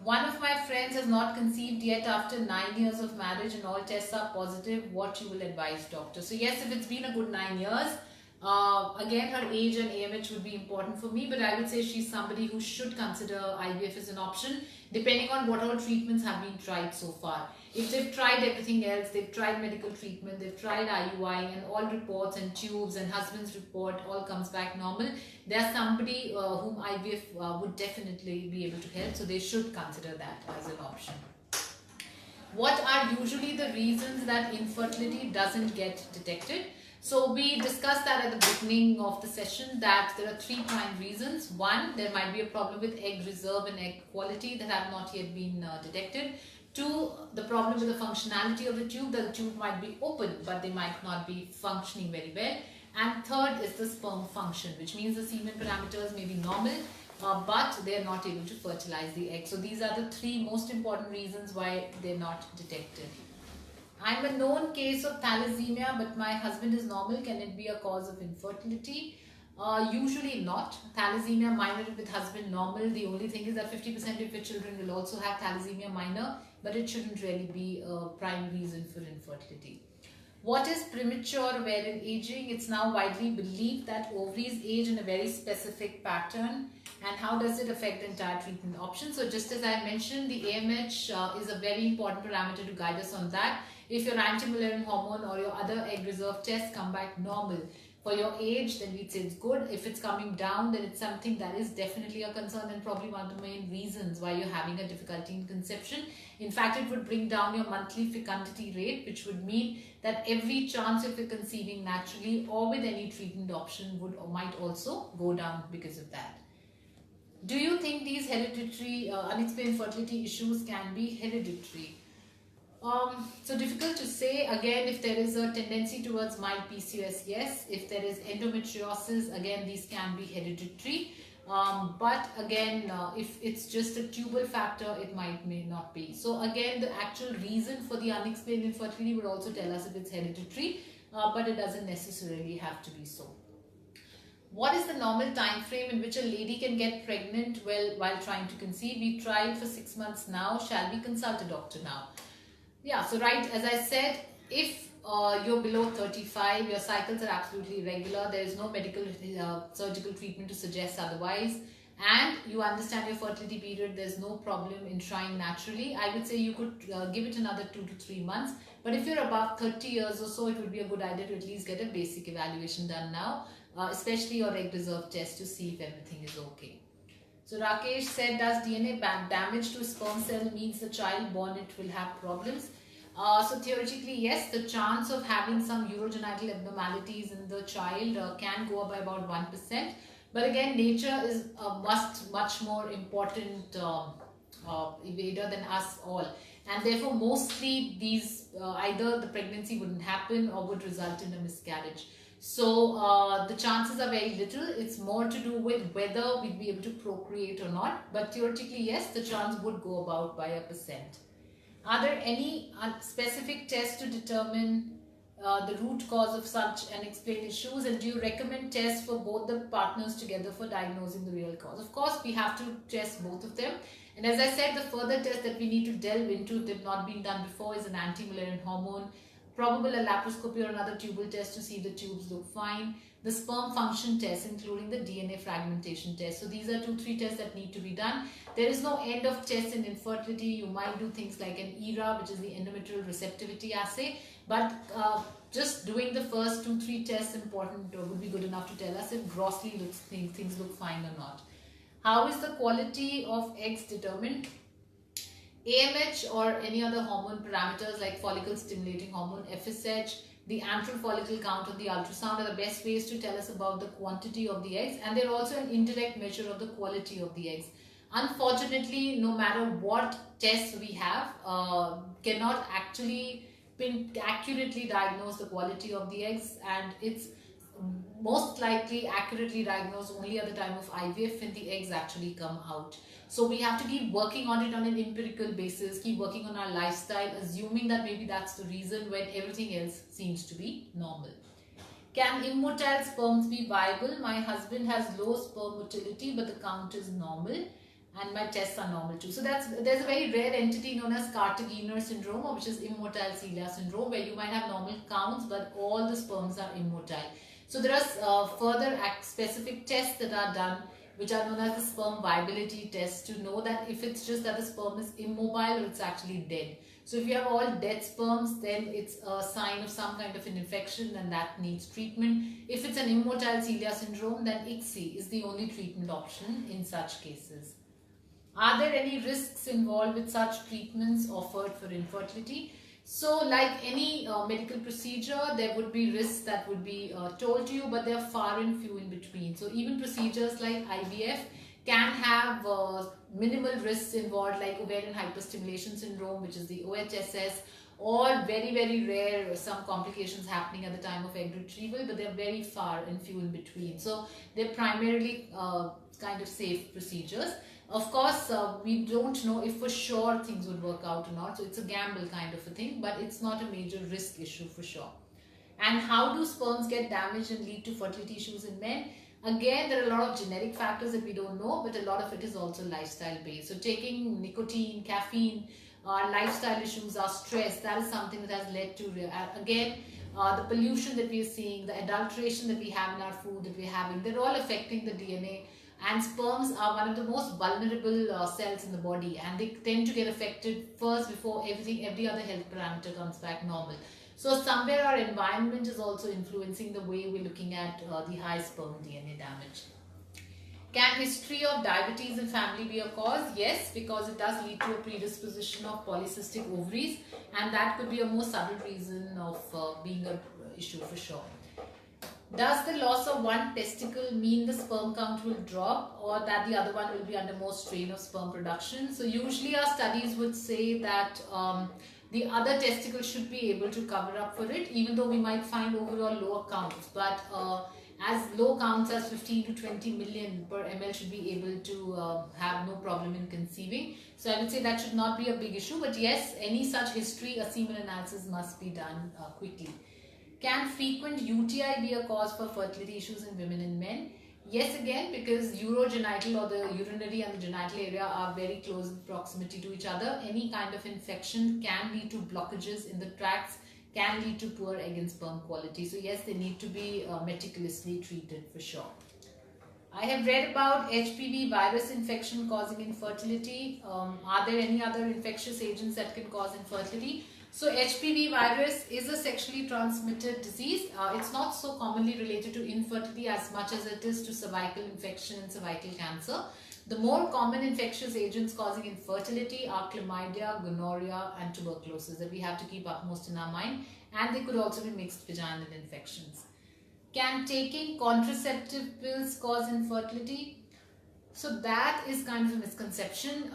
One of my friends has not conceived yet after 9 years of marriage and all tests are positive. What you will advise, doctor? So yes, if it's been a good 9 years, Again, her age and AMH would be important for me, but I would say she's somebody who should consider IVF as an option, depending on what all treatments have been tried so far. If they've tried everything else, they've tried medical treatment, they've tried IUI, and all reports and tubes and husband's report all comes back normal, there's somebody whom IVF would definitely be able to help, so they should consider that as an option. What are usually the reasons that infertility doesn't get detected? So we discussed that at the beginning of the session, that there are three prime reasons. One, there might be a problem with egg reserve and egg quality that have not yet been detected. Two, the problem with the functionality of the tube, that the tube might be open but they might not be functioning very well. And third is the sperm function, which means the semen parameters may be normal, but they are not able to fertilize the egg. So these are the three most important reasons why they're not detected. I'm a known case of thalassemia, but my husband is normal. Can it be a cause of infertility? Usually not. Thalassemia minor with husband normal. The only thing is that 50% of your children will also have thalassemia minor, but it shouldn't really be a prime reason for infertility. What is premature ovarian aging? It's now widely believed that ovaries age in a very specific pattern. And how does it affect the entire treatment option? So just as I mentioned, the AMH is a very important parameter to guide us on that. If your anti-Mullerian hormone or your other egg reserve tests come back normal for your age, then we'd say it's good. If it's coming down, then it's something that is definitely a concern and probably one of the main reasons why you're having a difficulty in conception. In fact, it would bring down your monthly fecundity rate, which would mean that every chance of you conceiving naturally or with any treatment option would or might also go down because of that. Do you think these hereditary unexplained fertility issues can be hereditary? So difficult to say. Again, if there is a tendency towards mild PCOS, yes. If there is endometriosis, again, these can be hereditary. But again, if it's just a tubal factor, it may not be. So again, the actual reason for the unexplained infertility would also tell us if it's hereditary, but it doesn't necessarily have to be so. What is the normal time frame in which a lady can get pregnant while trying to conceive? We tried for 6 months now. Shall we consult a doctor now? Yeah, so right, as I said, if you're below 35, your cycles are absolutely regular, there is no medical surgical treatment to suggest otherwise, and you understand your fertility period, there's no problem in trying naturally, I would say you could give it another 2 to 3 months. But if you're above 30 years or so, it would be a good idea to at least get a basic evaluation done now, especially your egg reserve test, to see if everything is okay. So Rakesh said, does DNA damage to a sperm cell means the child born it will have problems? So theoretically, yes, the chance of having some urogenital abnormalities in the child can go up by about 1%. But again, nature is a much more important evader than us all. And therefore, mostly these either the pregnancy wouldn't happen or would result in a miscarriage. So the chances are very little. It's more to do with whether we'd be able to procreate or not. But theoretically, yes, the chance would go about by 1%. Are there any specific tests to determine the root cause of such unexplained issues, and do you recommend tests for both the partners together for diagnosing the real cause? Of course, we have to test both of them. And as I said, the further test that we need to delve into, if they've not been done before, is an anti-Mullerian hormone, probable a laparoscopy or another tubal test to see if the tubes look fine, the sperm function test, including the DNA fragmentation test. So these are 2-3 tests that need to be done. There is no end of tests in infertility. You might do things like an ERA, which is the endometrial receptivity assay, but just doing the first 2-3 tests would be good enough to tell us if grossly things look fine or not. How is the quality of eggs determined? AMH or any other hormone parameters like follicle stimulating hormone, FSH, the antral follicle count on the ultrasound are the best ways to tell us about the quantity of the eggs, and they're also an indirect measure of the quality of the eggs. Unfortunately, no matter what tests we have, cannot actually accurately diagnose the quality of the eggs, and it's most likely accurately diagnosed only at the time of IVF when the eggs actually come out. So we have to keep working on it on an empirical basis, keep working on our lifestyle, assuming that maybe that's the reason when everything else seems to be normal. Can immotile sperms be viable? My husband has low sperm motility, but the count is normal, and my tests are normal too. So there's a very rare entity known as Carter-Giner syndrome, which is immotile cilia syndrome, where you might have normal counts, but all the sperms are immotile. So there are further specific tests that are done, which are known as the sperm viability test, to know that if it's just that the sperm is immobile or it's actually dead. So if you have all dead sperms, then it's a sign of some kind of an infection and that needs treatment. If it's an immotile cilia syndrome, then ICSI is the only treatment option in such cases. Are there any risks involved with such treatments offered for infertility? So like any medical procedure, there would be risks that would be told to you, but they are far and few in between. So even procedures like IVF can have minimal risks involved, like ovarian hyperstimulation syndrome, which is the OHSS, or very rare some complications happening at the time of egg retrieval, but they're very far and few in between. So they're primarily kind of safe procedures. Of course, we don't know if for sure things would work out or not, so it's a gamble kind of a thing, but it's not a major risk issue for sure. And how do sperms get damaged and lead to fertility issues in men? Again, there are a lot of genetic factors that we don't know, but a lot of it is also lifestyle based. So taking nicotine, caffeine, our lifestyle issues, our stress, that is something that has led to, again, the pollution that we are seeing, the adulteration that we have in our food that we're having, they're all affecting the DNA. And sperms are one of the most vulnerable cells in the body, and they tend to get affected first before every other health parameter comes back normal. So somewhere our environment is also influencing the way we're looking at the high sperm DNA damage. Can history of diabetes in family be a cause? Yes, because it does lead to a predisposition of polycystic ovaries, and that could be a more subtle reason of being an issue for sure. Does the loss of one testicle mean the sperm count will drop, or that the other one will be under more strain of sperm production? So usually our studies would say that the other testicle should be able to cover up for it, even though we might find overall lower counts. But as low counts as 15 to 20 million per ml should be able to have no problem in conceiving. So I would say that should not be a big issue. But yes, any such history, a semen analysis must be done quickly. Can frequent UTI be a cause for fertility issues in women and men? Yes, again, because urogenital, or the urinary and the genital area, are very close in proximity to each other. Any kind of infection can lead to blockages in the tracts, can lead to poor egg and sperm quality. So yes, they need to be meticulously treated for sure. I have read about HPV virus infection causing infertility. Are there any other infectious agents that can cause infertility? So HPV virus is a sexually transmitted disease. It's not so commonly related to infertility as much as it is to cervical infection and cervical cancer. The more common infectious agents causing infertility are chlamydia, gonorrhea and tuberculosis that we have to keep upmost in our mind, and they could also be mixed vaginal infections. Can taking contraceptive pills cause infertility? So that is kind of a misconception.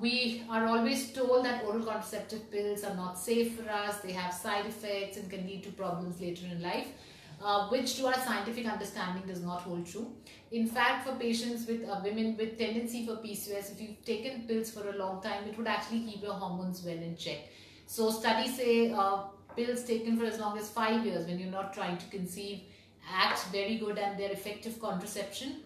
We are always told that oral contraceptive pills are not safe for us, they have side effects and can lead to problems later in life, which to our scientific understanding does not hold true. In fact, for patients with women with tendency for PCOS, if you've taken pills for a long time, it would actually keep your hormones well in check. So studies say pills taken for as long as 5 years when you're not trying to conceive act very good, and they're effective contraception.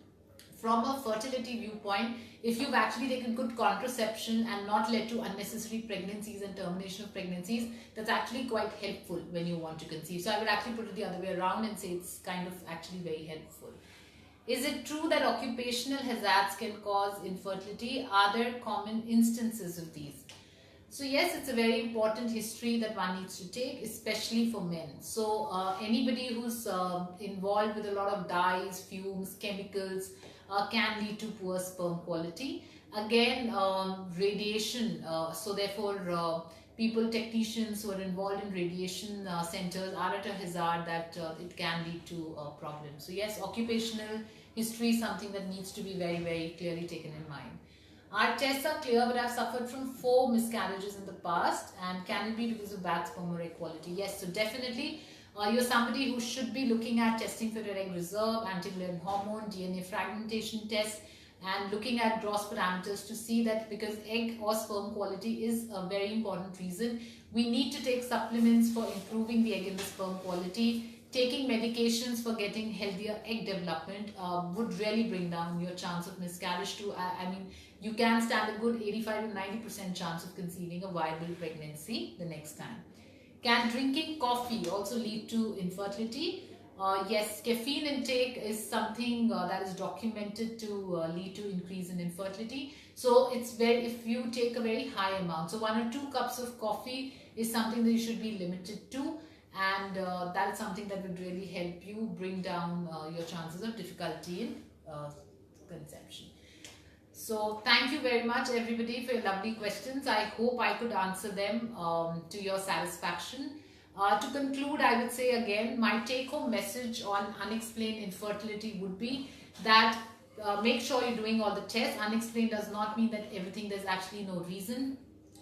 From a fertility viewpoint, if you've actually taken good contraception and not led to unnecessary pregnancies and termination of pregnancies, that's actually quite helpful when you want to conceive. So I would actually put it the other way around and say it's kind of actually very helpful. Is it true that occupational hazards can cause infertility? Are there common instances of these? So yes, it's a very important history that one needs to take, especially for men. So anybody who's involved with a lot of dyes, fumes, chemicals can lead to poor sperm quality. Again, radiation, so therefore people, technicians who are involved in radiation centers are at a hazard that it can lead to problems. So yes, occupational history is something that needs to be very clearly taken in mind. Our tests are clear, but I've suffered from 4 miscarriages in the past, and can it be because of bad sperm array quality? Yes, so definitely you're somebody who should be looking at testing for your egg reserve, anti-Mullerian hormone, DNA fragmentation tests, and looking at gross parameters to see that, because egg or sperm quality is a very important reason. We need to take supplements for improving the egg and the sperm quality. Taking medications for getting healthier egg development would really bring down your chance of miscarriage to, I mean, you can stand a good 85 to 90% chance of conceiving a viable pregnancy the next time. Can drinking coffee also lead to infertility? Yes, caffeine intake is something that is documented to lead to increase in infertility. So it's very, if you take a very high amount, so 1 or 2 cups of coffee is something that you should be limited to, and that is something that would really help you bring down your chances of difficulty in conception. So thank you very much everybody for your lovely questions. I hope I could answer them to your satisfaction. To conclude, I would say again, my take-home message on unexplained infertility would be that make sure you're doing all the tests. Unexplained does not mean that everything, there's actually no reason.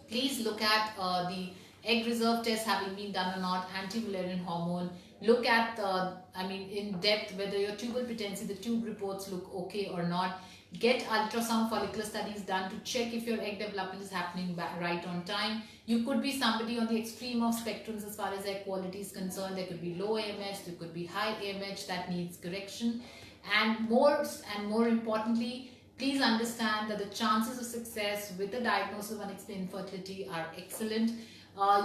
Please look at the egg reserve test having been done or not, anti-Mullerian hormone. Look at, in depth whether your tubal patency, the tube reports look okay or not. Get ultrasound follicular studies done to check if your egg development is happening right on time. You could be somebody on the extreme of spectrums as far as egg quality is concerned. There could be low AMH, there could be high AMH that needs correction. And more importantly, please understand that the chances of success with a diagnosis of unexplained infertility are excellent.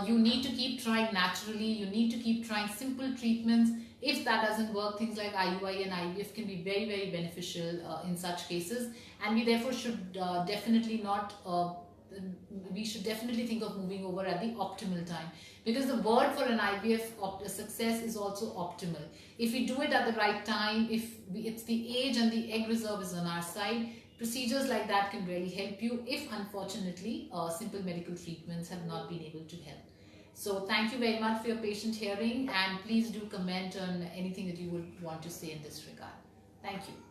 You need to keep trying naturally. You need to keep trying simple treatments. If that doesn't work, things like IUI and IVF can be very, very beneficial in such cases. And we therefore should definitely we should definitely think of moving over at the optimal time. Because the word for an IVF success is also optimal. If we do it at the right time, if it's the age and the egg reserve is on our side, procedures like that can really help you if unfortunately simple medical treatments have not been able to help. So thank you very much for your patient hearing, and please do comment on anything that you would want to say in this regard. Thank you.